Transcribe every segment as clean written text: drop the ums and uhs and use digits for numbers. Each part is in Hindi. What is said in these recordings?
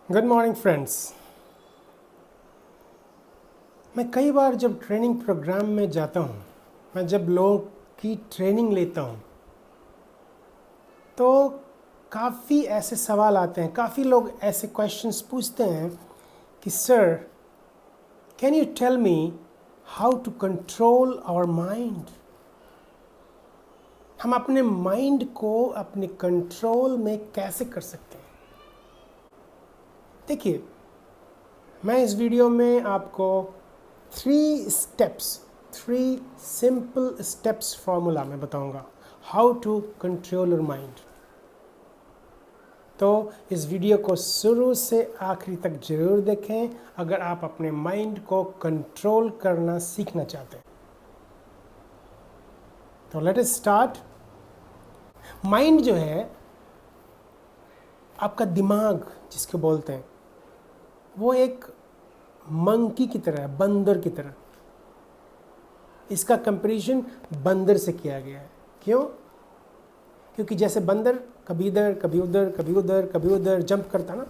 Good morning friends. मैं कई बार जब ट्रेनिंग प्रोग्राम में जाता हूँ, मैं जब लोगों की ट्रेनिंग लेता हूँ, तो काफ़ी ऐसे सवाल आते हैं, काफ़ी लोग ऐसे क्वेश्चंस पूछते हैं कि sir can you tell me how to control our mind. हम अपने माइंड को अपने कंट्रोल में कैसे कर सकते हैं। देखिए, मैं इस वीडियो में आपको थ्री सिंपल स्टेप्स फॉर्मूला में बताऊंगा how to control your mind. तो इस वीडियो को शुरू से आखिरी तक जरूर देखें अगर आप अपने माइंड को कंट्रोल करना सीखना चाहते हैं। तो लेट अस स्टार्ट। माइंड जो है, आपका दिमाग जिसको बोलते हैं, वो एक मंकी की तरह है, बंदर की तरह। इसका कंपैरिजन बंदर से किया गया है। क्यों? क्योंकि जैसे बंदर कभी इधर कभी उधर कभी उधर कभी उधर जंप करता ना,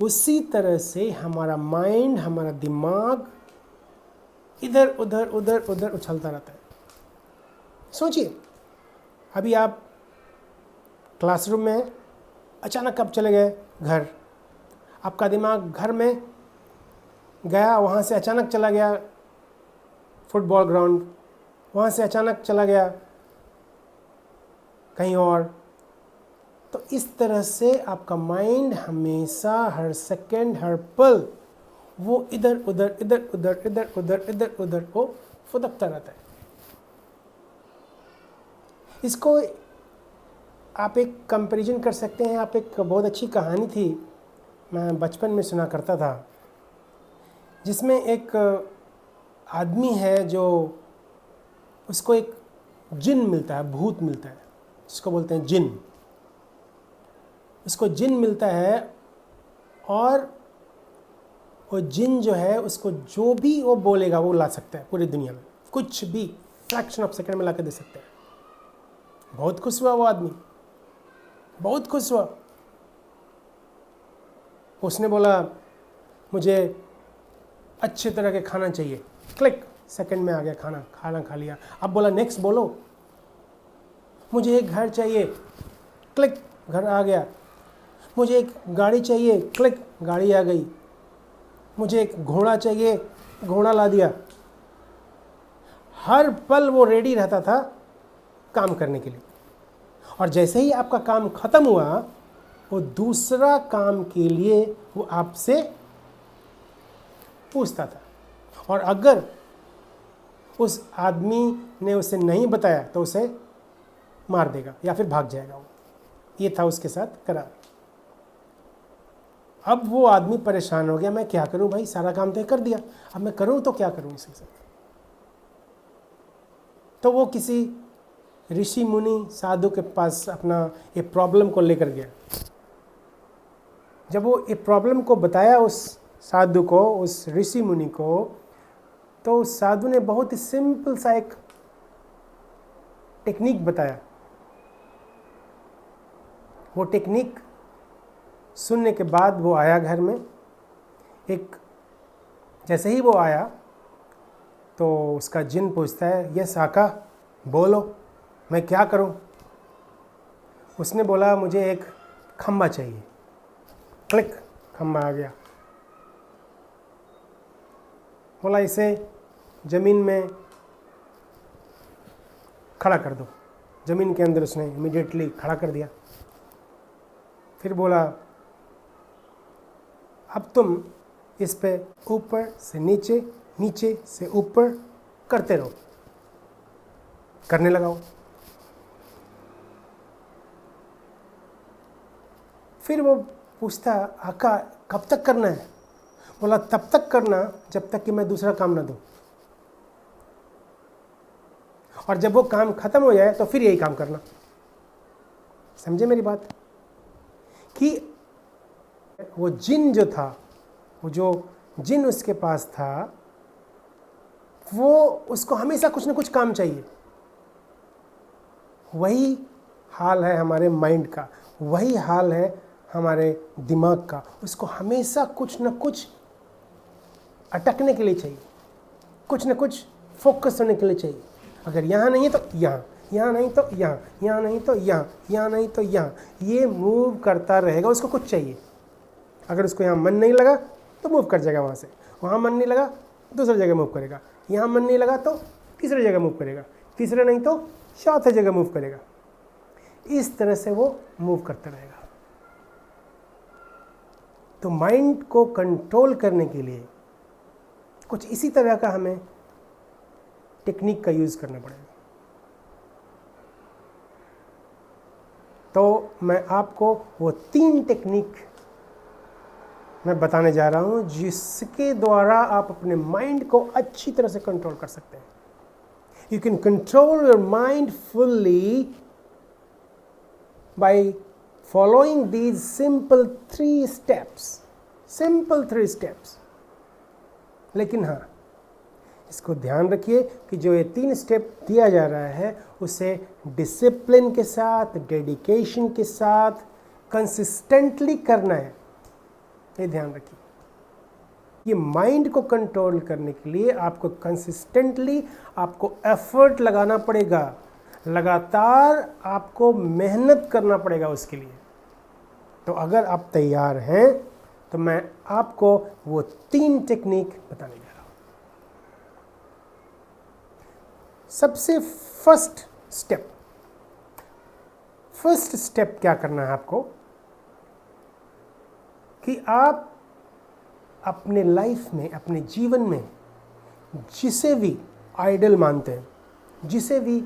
उसी तरह से हमारा माइंड, हमारा दिमाग इधर उधर उधर उधर उछलता रहता है। सोचिए, अभी आप क्लासरूम में हैं, अचानक कब चले गए घर। आपका दिमाग घर में गया, वहाँ से अचानक चला गया फुटबॉल ग्राउंड, वहाँ से अचानक चला गया कहीं और। तो इस तरह से आपका माइंड हमेशा, हर सेकंड, हर पल वो इधर उधर इधर उधर इधर उधर इधर उधर को फुदकता रहता है। इसको आप एक कंपैरिजन कर सकते हैं। आप एक बहुत अच्छी कहानी थी, मैं बचपन में सुना करता था, जिसमें एक आदमी है जो, उसको एक जिन मिलता है, भूत मिलता है, जिसको बोलते हैं जिन। उसको जिन मिलता है और वो जिन जो है उसको जो भी वो बोलेगा वो ला सकता है पूरी दुनिया में, कुछ भी फ्रैक्शन ऑफ सेकंड में ला के दे सकता है। बहुत खुश हुआ वो आदमी, बहुत खुश हुआ। उसने बोला मुझे अच्छे तरह के खाना चाहिए, क्लिक, सेकंड में आ गया खाना, खाना खा लिया। अब बोला नेक्स्ट बोलो, मुझे एक घर चाहिए, क्लिक, घर आ गया। मुझे एक गाड़ी चाहिए, क्लिक, गाड़ी आ गई। मुझे एक घोड़ा चाहिए, घोड़ा ला दिया। हर पल वो रेडी रहता था काम करने के लिए। और जैसे ही आपका काम खत्म हुआ, वो दूसरा काम के लिए वो आपसे पूछता था। और अगर उस आदमी ने उसे नहीं बताया तो उसे मार देगा या फिर भाग जाएगा वो। ये था उसके साथ करार। अब वो आदमी परेशान हो गया, मैं क्या करूं भाई, सारा काम तो कर दिया, अब मैं करूं तो क्या करूं इसके साथ। तो वो किसी ऋषि मुनि साधु के पास अपना ये प्रॉब्लम को लेकर गया। जब वो ये प्रॉब्लम को बताया उस साधु को, उस ऋषि मुनि को, तो उस साधु ने बहुत ही सिंपल सा एक टेक्निक बताया। वो टेक्निक सुनने के बाद वो आया घर में। जैसे ही वो आया तो उसका जिन पूछता है, यस आका, बोलो मैं क्या करूं। उसने बोला मुझे एक खंबा चाहिए, क्लिक, खंबा आ गया। बोला इसे ज़मीन में खड़ा कर दो। ज़मीन के अंदर उसने इमीडिएटली खड़ा कर दिया। फिर बोला अब तुम इस पे ऊपर से नीचे, नीचे से ऊपर करते रहो। करने लगाओ। फिर वो पूछता, आका कब तक करना है। बोला तब तक करना जब तक कि मैं दूसरा काम ना दूं, और जब वो काम खत्म हो जाए तो फिर यही काम करना। समझे मेरी बात? कि वो जिन जो था, वो जो जिन उसके पास था, वो उसको हमेशा कुछ ना कुछ काम चाहिए। वही हाल है हमारे माइंड का, वही हाल है हमारे दिमाग का, उसको हमेशा कुछ न कुछ अटकने के लिए चाहिए, कुछ न कुछ फोकस होने के लिए चाहिए। अगर यहाँ नहीं है तो यहाँ, यहाँ नहीं तो यहाँ, यहाँ नहीं तो यहाँ, यहाँ नहीं तो यहाँ, ये मूव करता रहेगा, उसको कुछ चाहिए। अगर उसको यहाँ मन नहीं लगा तो मूव कर जाएगा वहाँ से, वहाँ मन नहीं लगा दूसरी जगह मूव करेगा, यहाँ मन नहीं लगा तो तीसरी जगह मूव करेगा, तीसरे नहीं तो चौथे जगह मूव करेगा। इस तरह से वो मूव करता रहेगा। तो माइंड को कंट्रोल करने के लिए कुछ इसी तरह का हमें टेक्निक का यूज़ करना पड़ेगा। तो मैं आपको वो 3 टेक्निक मैं बताने जा रहा हूँ जिसके द्वारा आप अपने माइंड को अच्छी तरह से कंट्रोल कर सकते हैं। You can control your mind fully by following these simple 3 steps. लेकिन हाँ, इसको ध्यान रखिए कि जो ये 3 स्टेप दिया जा रहा है उसे डिसिप्लिन के साथ, डेडिकेशन के साथ, कंसिस्टेंटली करना है। ये ध्यान रखिए। ये माइंड को कंट्रोल करने के लिए आपको कंसिस्टेंटली आपको एफर्ट लगाना पड़ेगा, लगातार आपको मेहनत करना पड़ेगा उसके लिए। तो अगर आप तैयार हैं तो मैं आपको वो 3 टेक्निक बताने जा रहा हूँ। सबसे फर्स्ट स्टेप क्या करना है आपको कि आप अपने लाइफ में, अपने जीवन में जिसे भी आइडल मानते हैं, जिसे भी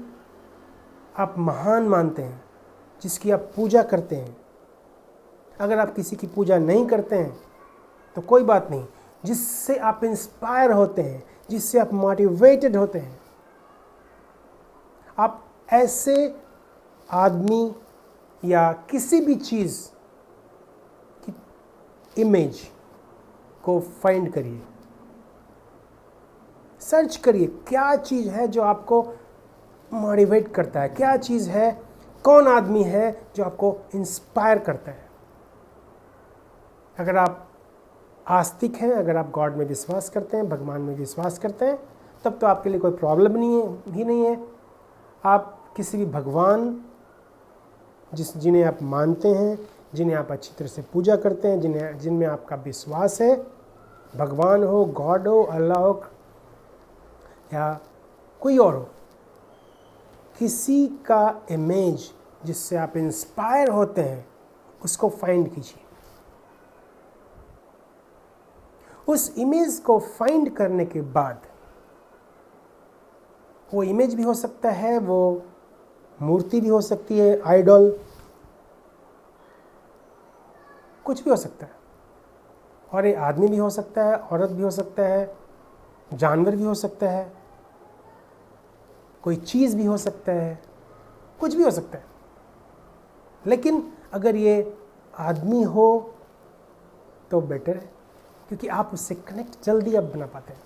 आप महान मानते हैं, जिसकी आप पूजा करते हैं, अगर आप किसी की पूजा नहीं करते हैं तो कोई बात नहीं, जिससे आप इंस्पायर होते हैं, जिससे आप मोटिवेटेड होते हैं, आप ऐसे आदमी या किसी भी चीज़ की इमेज को फाइंड करिए, सर्च करिए क्या चीज़ है जो आपको मोटिवेट करता है, क्या चीज़ है, कौन आदमी है जो आपको इंस्पायर करता है। अगर आप आस्तिक हैं, अगर आप गॉड में विश्वास करते हैं, भगवान में विश्वास करते हैं, तब तो आपके लिए कोई प्रॉब्लम नहीं है। आप किसी भी भगवान जिन्हें आप मानते हैं, जिन्हें आप अच्छी तरह से पूजा करते हैं, जिनमें आपका विश्वास है, भगवान हो, गॉड हो, अल्लाह हो या कोई और हो, किसी का इमेज जिससे आप इंस्पायर होते हैं उसको फाइंड कीजिए। उस इमेज को फाइंड करने के बाद, वो इमेज भी हो सकता है, वो मूर्ति भी हो सकती है, आइडल, कुछ भी हो सकता है, और ये आदमी भी हो सकता है, औरत भी हो सकता है, जानवर भी हो सकता है, कोई चीज़ भी हो सकता है, कुछ भी हो सकता है। लेकिन अगर ये आदमी हो तो बेटर है, क्योंकि आप उससे कनेक्ट जल्दी अब बना पाते हैं।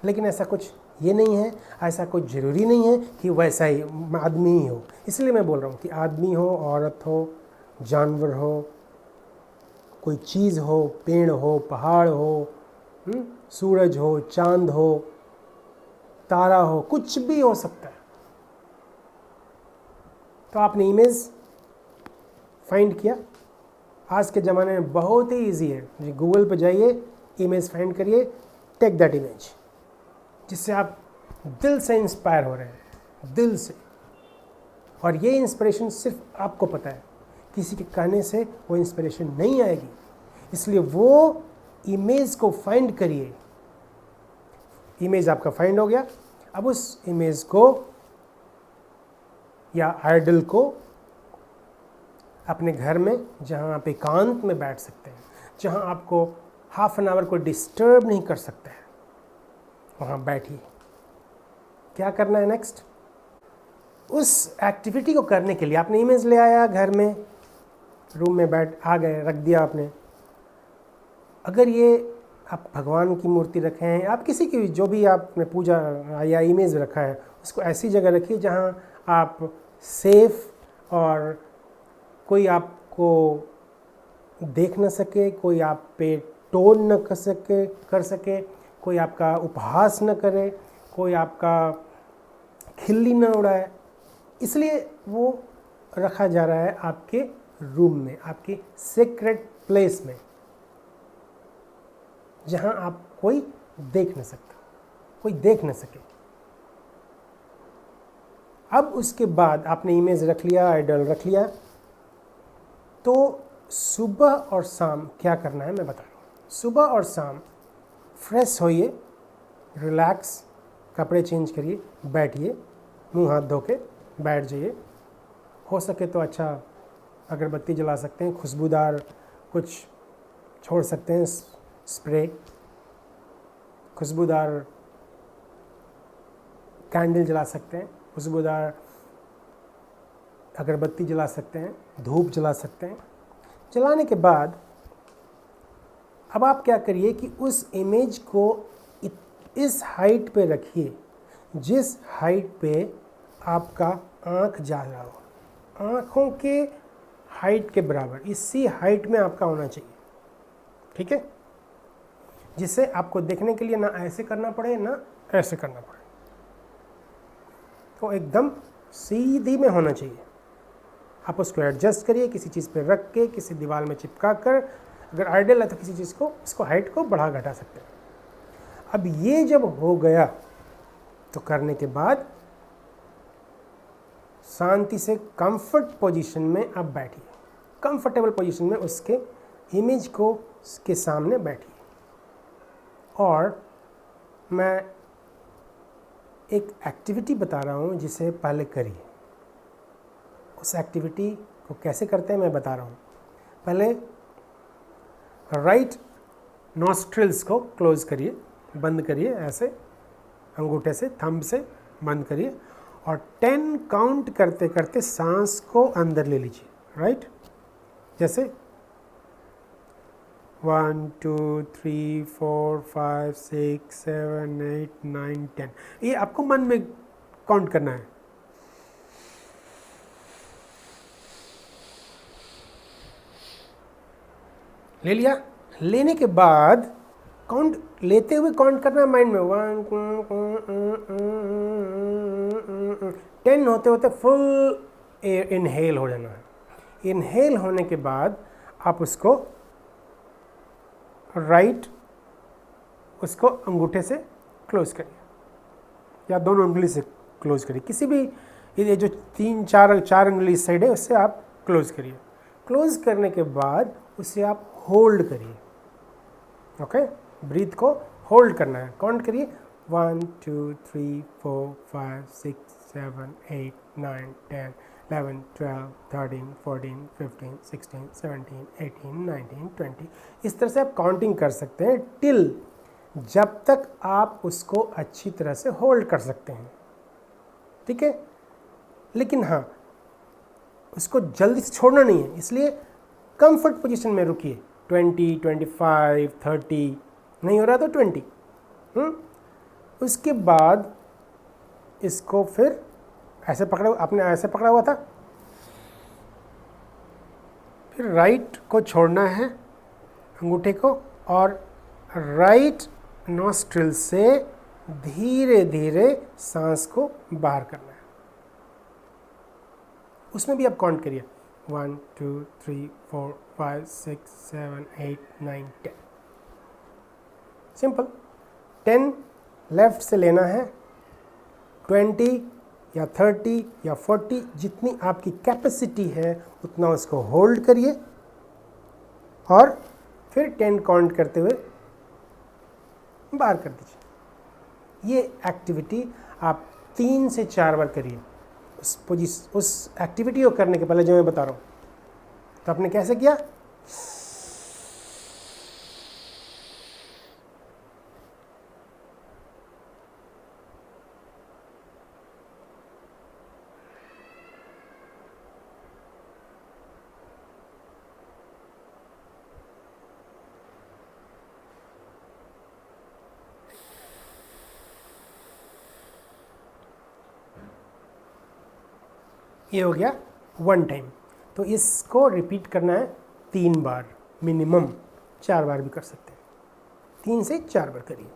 लेकिन ऐसा कुछ ये नहीं है, ऐसा कुछ ज़रूरी नहीं है कि वैसा ही आदमी ही हो। इसलिए मैं बोल रहा हूँ कि आदमी हो, औरत हो, जानवर हो, कोई चीज़ हो, पेड़ हो, पहाड़ हो, सूरज हो, चांद हो, तारा हो, कुछ भी हो सकता है। तो आपने इमेज फाइंड किया। आज के ज़माने में बहुत ही इजी है, जी गूगल पर जाइए, इमेज फाइंड करिए, टेक दैट इमेज, जिससे आप दिल से इंस्पायर हो रहे हैं, दिल से। और ये इंस्पिरेशन सिर्फ आपको पता है, किसी के कहने से वो इंस्पिरेशन नहीं आएगी। इसलिए वो इमेज को फाइंड करिए। इमेज आपका फाइंड हो गया, अब उस इमेज को या आइडल को अपने घर में, जहाँ आप एकांत में बैठ सकते हैं, जहाँ आपको हाफ एन आवर को डिस्टर्ब नहीं कर सकता है, वहाँ बैठिए। क्या करना है नेक्स्ट? उस एक्टिविटी को करने के लिए आपने इमेज ले आया, घर में रूम में आ गए, रख दिया आपने। अगर ये आप भगवान की मूर्ति रखे हैं, आप किसी की जो भी आपने पूजा या इमेज रखा है, उसको ऐसी जगह रखिए जहाँ आप सेफ और कोई आपको देख न सके, कोई आप पे टोन न कर सके, कोई आपका उपहास न करे, कोई आपका खिल्ली न उड़ाए। इसलिए वो रखा जा रहा है आपके रूम में, आपकी सीक्रेट प्लेस में, जहां आप कोई देख न सकता, कोई देख न सके। अब उसके बाद आपने इमेज रख लिया, आइडल रख लिया, तो सुबह और शाम क्या करना है मैं बता रहा हूँ। सुबह और शाम फ्रेश होइए, रिलैक्स, कपड़े चेंज करिए, बैठिए, मुंह हाथ धो के बैठ जाइए। हो सके तो अच्छा अगरबत्ती जला सकते हैं, खुशबूदार कुछ छोड़ सकते हैं, स्प्रे, खुशबूदार कैंडल जला सकते हैं, खुशबूदार अगरबत्ती जला सकते हैं, धूप जला सकते हैं। जलाने के बाद अब आप क्या करिए कि उस इमेज को इस हाइट पे रखिए जिस हाइट पे आपका आँख जा रहा हो, आँखों के हाइट के बराबर, इसी हाइट में आपका होना चाहिए, ठीक है, जिससे आपको देखने के लिए ना ऐसे करना पड़े ना ऐसे करना पड़े, तो एकदम सीधी में होना चाहिए। आप उसको एडजस्ट करिए, किसी चीज़ पे रख के, किसी दीवार में चिपका कर, अगर आइडियल है तो किसी चीज़ को, इसको हाइट को बढ़ा घटा सकते हैं। अब ये जब हो गया तो करने के बाद शांति से कंफर्ट पोजीशन में आप बैठिए, कंफर्टेबल पोजीशन में उसके इमेज को के सामने बैठिए, और मैं एक एक्टिविटी बता रहा हूँ जिसे पहले करिए। उस एक्टिविटी को कैसे करते हैं मैं बता रहा हूँ। पहले राइट नॉस्ट्रिल्स को क्लोज करिए, बंद करिए, ऐसे अंगूठे से, थंब से बंद करिए, और 10 काउंट करते करते सांस को अंदर ले लीजिए। राइट, जैसे 1 2 3 4 5 6 7 8 9 10, ये आपको मन में काउंट करना है। ले लिया, लेने के बाद काउंट, लेते हुए काउंट करना है माइंड में, 10 होते होते फुल एयर इनहेल हो जाना है। इनहेल होने के बाद आप उसको राइट उसको अंगूठे से क्लोज करिए या दोनों उंगली से क्लोज करिए, किसी भी, ये जो 3-4 उंगली साइड है उससे आप क्लोज करिए। क्लोज करने के बाद उसे आप होल्ड करिए। ओके, ब्रीथ को होल्ड करना है, काउंट करिए 1 2 3 4 5 6 7 8 9 10 11 12 13 14 15 16 17 18 19 20, इस तरह से आप काउंटिंग कर सकते हैं टिल, जब तक आप उसको अच्छी तरह से होल्ड कर सकते हैं, ठीक है। लेकिन हाँ, उसको जल्दी से छोड़ना नहीं है, इसलिए कंफर्ट पोजीशन में रुकिए। 20 25 30 नहीं हो रहा तो 20। उसके बाद इसको फिर ऐसे पकड़ा, आपने ऐसे पकड़ा हुआ था, फिर राइट को छोड़ना है अंगूठे को, और राइट नॉस्ट्रिल से धीरे धीरे सांस को बाहर करना है। उसमें भी आप काउंट करिए 1 2 3 4 5 6 7 8 9 10, सिंपल। 10 लेफ्ट से लेना है, 20 या 30 या 40, जितनी आपकी कैपेसिटी है उतना उसको होल्ड करिए, और फिर 10 काउंट करते हुए बाहर कर दीजिए। ये एक्टिविटी आप 3 से 4 बार करिए। उस एक्टिविटी को करने के पहले जो मैं बता रहा हूँ, तो आपने कैसे किया, ये हो गया 1 टाइम। तो इसको रिपीट करना है 3 बार, मिनिमम 4 बार भी कर सकते हैं, 3 से 4 बार करिए।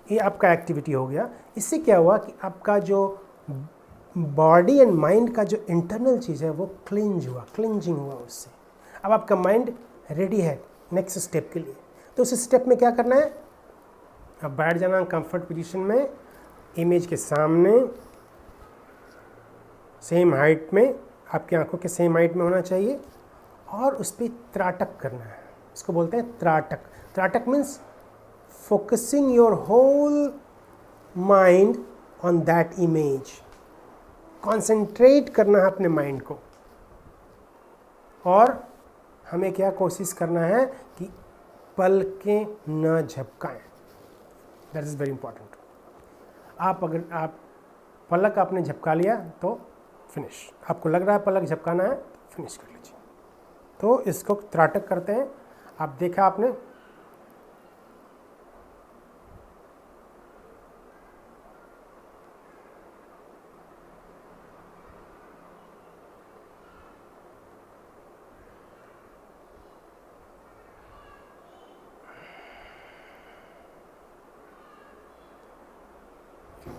ये आपका एक्टिविटी हो गया। इससे क्या हुआ कि आपका जो बॉडी एंड माइंड का जो इंटरनल चीज़ है वो क्लिंजिंग हुआ उससे। अब आपका माइंड रेडी है नेक्स्ट स्टेप के लिए। तो उस स्टेप में क्या करना है, अब बैठ जाना कंफर्ट पोजीशन में, इमेज के सामने, सेम हाइट में, आपकी आंखों के सेम हाइट में होना चाहिए, और उस पर त्राटक करना है। इसको बोलते हैं त्राटक। Trataka means focusing your whole mind on that image. Concentrate करना है अपने माइंड को, और हमें क्या कोशिश करना है कि पलकें न झपकाएं। That is very important. अगर आप पलक आपने झपका लिया तो फिनिश। आपको लग रहा है पलक झपकाना है तो फिनिश कर लीजिए। तो इसको त्राटक करते हैं। आप देखा आपने,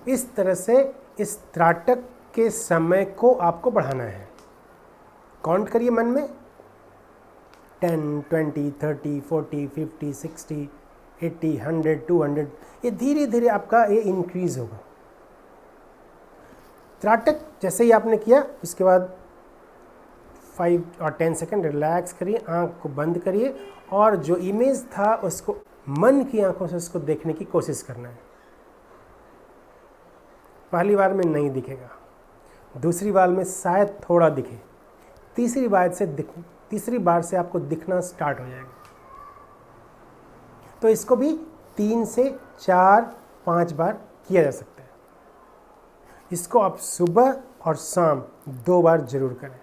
इस तरह से इस त्राटक के समय को आपको बढ़ाना है। काउंट करिए मन में, 10, 20, 30, 40, 50, 60, 80, 100, 200, ये धीरे धीरे आपका ये इंक्रीज होगा। त्राटक जैसे ही आपने किया, उसके बाद 5 और 10 सेकंड रिलैक्स करिए, आँख को बंद करिए, और जो इमेज था उसको मन की आंखों से उसको देखने की कोशिश करना है। पहली बार में नहीं दिखेगा, दूसरी बार में शायद थोड़ा दिखे, तीसरी बार से आपको दिखना स्टार्ट हो जाएगा। तो इसको भी 3 से 4-5 बार किया जा सकता है। इसको आप सुबह और शाम 2 बार जरूर करें।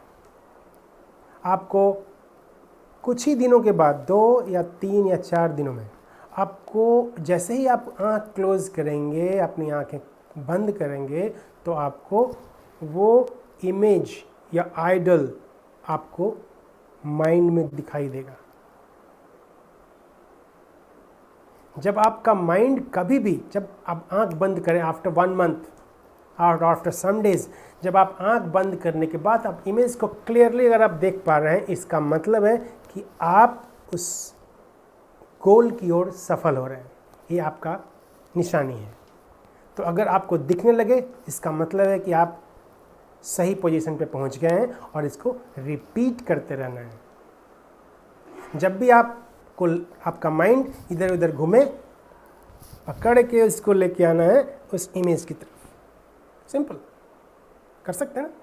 आपको कुछ ही दिनों के बाद, 2 या 3 या 4 दिनों में, आपको जैसे ही आप आँख क्लोज करेंगे, अपनी आँखें बंद करेंगे, तो आपको वो इमेज या आइडल आपको माइंड में दिखाई देगा। जब आपका माइंड कभी भी, जब आप आंख बंद करें आफ्टर 1 मंथ और आफ्टर सम डेज, जब आप आंख बंद करने के बाद आप इमेज को क्लियरली अगर आप देख पा रहे हैं, इसका मतलब है कि आप उस गोल की ओर सफल हो रहे हैं। ये आपका निशानी है। तो अगर आपको दिखने लगे, इसका मतलब है कि आप सही पोजीशन पे पहुंच गए हैं, और इसको रिपीट करते रहना है। जब भी आपका माइंड इधर उधर घूमे, पकड़ के इसको लेके आना है उस इमेज की तरफ। सिंपल, कर सकते हैं ना,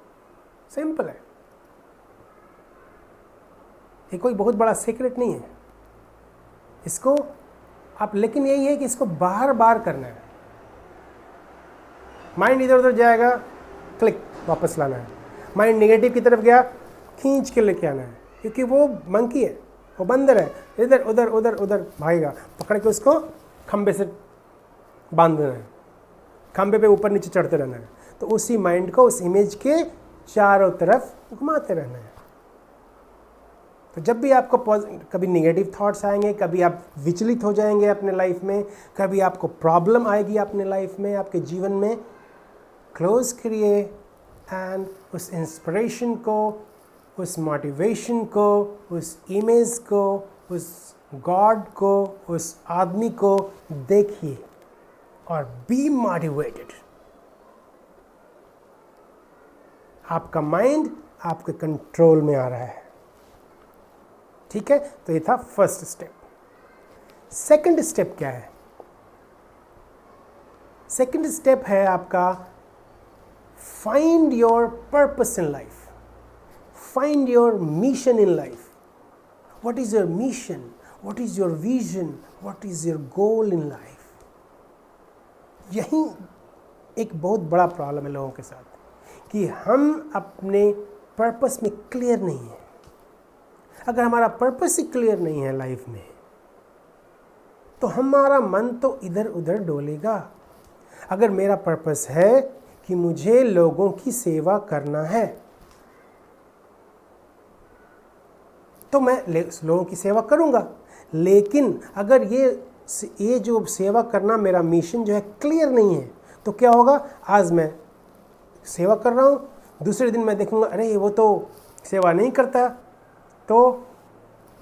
सिंपल है। ये कोई बहुत बड़ा सीक्रेट नहीं है इसको आप, लेकिन यही है कि इसको बार बार करना है। माइंड इधर उधर जाएगा, क्लिक, वापस लाना है। माइंड नेगेटिव की तरफ गया, खींच के लेके आना है, क्योंकि वो मंकी है, वो बंदर है, इधर उधर उधर उधर भागेगा। पकड़ के उसको खंबे से बांध देना है, खंबे पे ऊपर नीचे चढ़ते रहना है। तो उसी माइंड को उस इमेज के चारों तरफ घुमाते रहना है। तो जब भी आपको कभी नेगेटिव थॉट्स आएंगे, कभी आप विचलित हो जाएंगे अपने लाइफ में, कभी आपको प्रॉब्लम आएगी अपने लाइफ में, आपके जीवन में, क्लोज करिए एंड उस इंस्पिरेशन को, उस मोटिवेशन को, उस इमेज को, उस गॉड को, उस आदमी को देखिए और बी मोटिवेटेड। आपका माइंड आपके कंट्रोल में आ रहा है। ठीक है, तो ये था फर्स्ट स्टेप। सेकंड स्टेप क्या है? सेकंड स्टेप है आपका find your purpose in life, find your mission in life. What is your mission, what is your vision, what is your goal in life? यही एक बहुत बड़ा प्रॉब्लम है लोगों के साथ कि हम अपने पर्पस में क्लियर नहीं है। अगर हमारा पर्पस ही क्लियर नहीं है लाइफ में, तो हमारा मन तो इधर उधर डोलेगा। अगर मेरा पर्पस है कि मुझे लोगों की सेवा करना है, तो मैं लोगों की सेवा करूँगा। लेकिन अगर ये जो सेवा करना मेरा मिशन जो है क्लियर नहीं है, तो क्या होगा, आज मैं सेवा कर रहा हूँ, दूसरे दिन मैं देखूँगा अरे वो तो सेवा नहीं करता, तो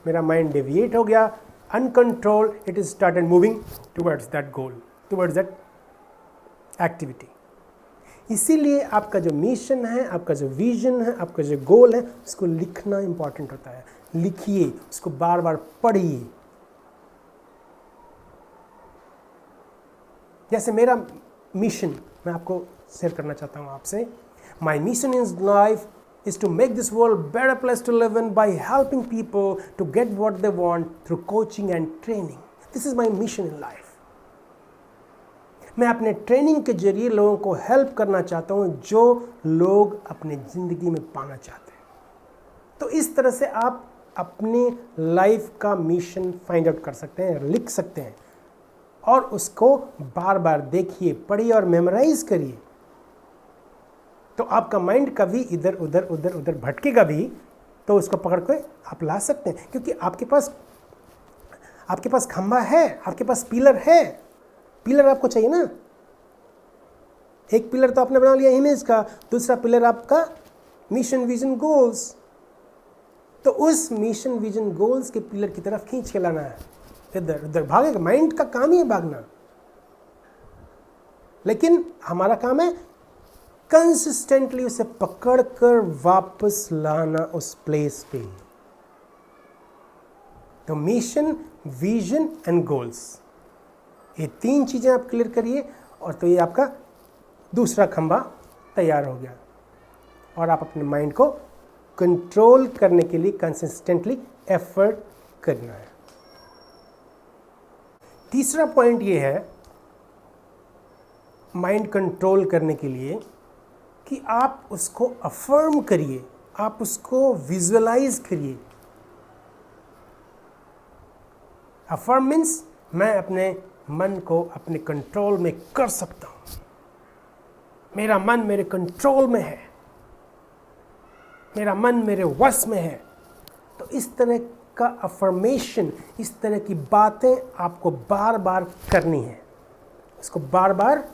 मेरा माइंड डेविएट हो गया, uncontrol, it is started moving towards that goal, towards that activity. इसीलिए आपका जो मिशन है, आपका जो विजन है, आपका जो गोल है, उसको लिखना इंपॉर्टेंट होता है। लिखिए, उसको बार बार पढ़िए। जैसे मेरा मिशन मैं आपको शेयर करना चाहता हूँ आपसे। माई mission in life is to make this world better place to live in by helping people to get what they want through coaching and training. This is my mission in life. मैं अपने ट्रेनिंग के जरिए लोगों को हेल्प करना चाहता हूँ जो लोग अपने ज़िंदगी में पाना चाहते हैं। तो इस तरह से आप अपने लाइफ का मिशन फाइंड आउट कर सकते हैं, लिख सकते हैं, और उसको बार बार देखिए, पढ़िए और मेमोराइज करिए। तो आपका माइंड कभी इधर उधर भटकेगा भी, तो उसको पकड़ के आप ला सकते हैं, क्योंकि आपके पास खंभा है, आपके पास पिलर है। पिलर आपको चाहिए ना। एक पिलर तो आपने बना लिया इमेज का, दूसरा पिलर आपका मिशन विजन गोल्स। तो उस मिशन विजन गोल्स के पिलर की तरफ खींच के लाना है। इधर उधर भागेगा, माइंड का काम ही है भागना, लेकिन हमारा काम है कंसिस्टेंटली उसे पकड़कर वापस लाना उस प्लेस पे। तो मिशन, विजन एंड गोल्स, ये 3 चीजें आप क्लियर करिए, और तो ये आपका दूसरा खंभा तैयार हो गया, और आप अपने माइंड को कंट्रोल करने के लिए कंसिस्टेंटली एफर्ट करना है। तीसरा पॉइंट ये है माइंड कंट्रोल करने के लिए कि आप उसको अफर्म करिए, आप उसको विजुअलाइज करिए। अफर्म मीन्स मैं अपने मन को अपने कंट्रोल में कर सकता हूँ, मेरा मन मेरे कंट्रोल में है, मेरा मन मेरे वश में है। तो इस तरह का अफर्मेशन, इस तरह की बातें आपको बार बार करनी है, उसको बार बार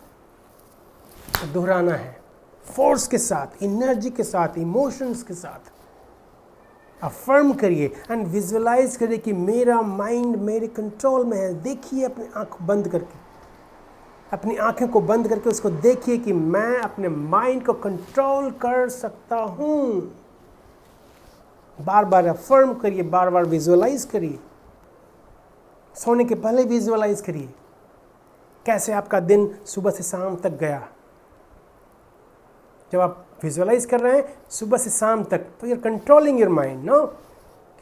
दोहराना है, फोर्स के साथ, एनर्जी के साथ, इमोशंस के साथ। अफर्म करिए एंड विजुअलाइज करिए कि मेरा माइंड मेरे कंट्रोल में है। देखिए अपनी आंख बंद करके, अपनी आंखें को बंद करके उसको देखिए कि मैं अपने माइंड को कंट्रोल कर सकता हूँ। बार बार अफर्म करिए, बार बार विजुअलाइज करिए। सोने के पहले विजुअलाइज करिए कैसे आपका दिन सुबह से शाम तक गया। जब आप विजुअलाइज कर रहे हैं सुबह से शाम तक, तो you're controlling your mind, no,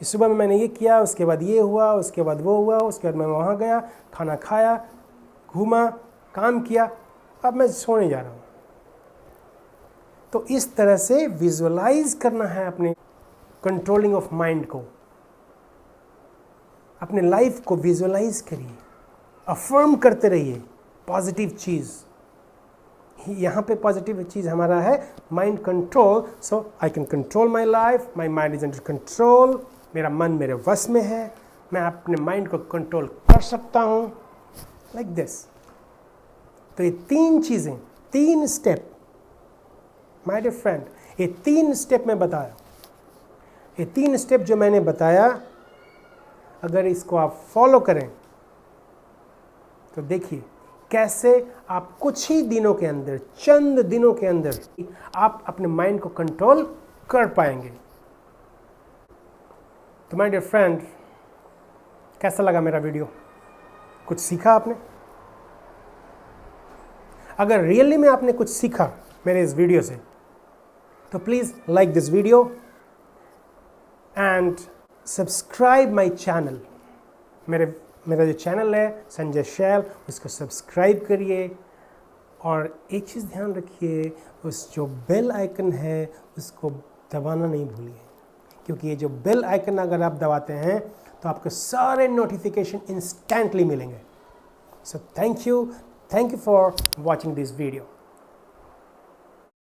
कि सुबह में मैंने ये किया, उसके बाद ये हुआ, उसके बाद वो हुआ, उसके बाद मैं वहाँ गया, खाना खाया, घूमा, काम किया, अब मैं सोने जा रहा हूँ। तो इस तरह से विजुअलाइज करना है अपने कंट्रोलिंग ऑफ माइंड को। अपने लाइफ को विजुअलाइज करिए, अफर्म करते रहिए पॉजिटिव चीज़। यहाँ पे पॉजिटिव चीज़ हमारा है mind control. So I can control my life, my mind is under control, मेरा मन मेरे वश में है, मैं अपने माइंड को कंट्रोल कर सकता हूँ, लाइक दिस। तो ये 3 चीज़ें, 3 स्टेप माय डियर फ्रेंड, ये 3 स्टेप मैं बताया। ये 3 स्टेप जो मैंने बताया, अगर इसको आप फॉलो करें तो देखिए कैसे आप कुछ ही दिनों के अंदर, चंद दिनों के अंदर आप अपने माइंड को कंट्रोल कर पाएंगे। तो माय डियर फ्रेंड, कैसा लगा मेरा वीडियो? कुछ सीखा आपने? अगर रियली में आपने कुछ सीखा मेरे इस वीडियो से, तो please like this video and subscribe my channel. मेरा जो चैनल है संजय शैल, उसको सब्सक्राइब करिए। और एक चीज़ ध्यान रखिए, उस जो बेल आइकन है उसको दबाना नहीं भूलिए, क्योंकि ये जो बेल आइकन अगर आप दबाते हैं तो आपको सारे नोटिफिकेशन इंस्टेंटली मिलेंगे। So thank you for watching this video.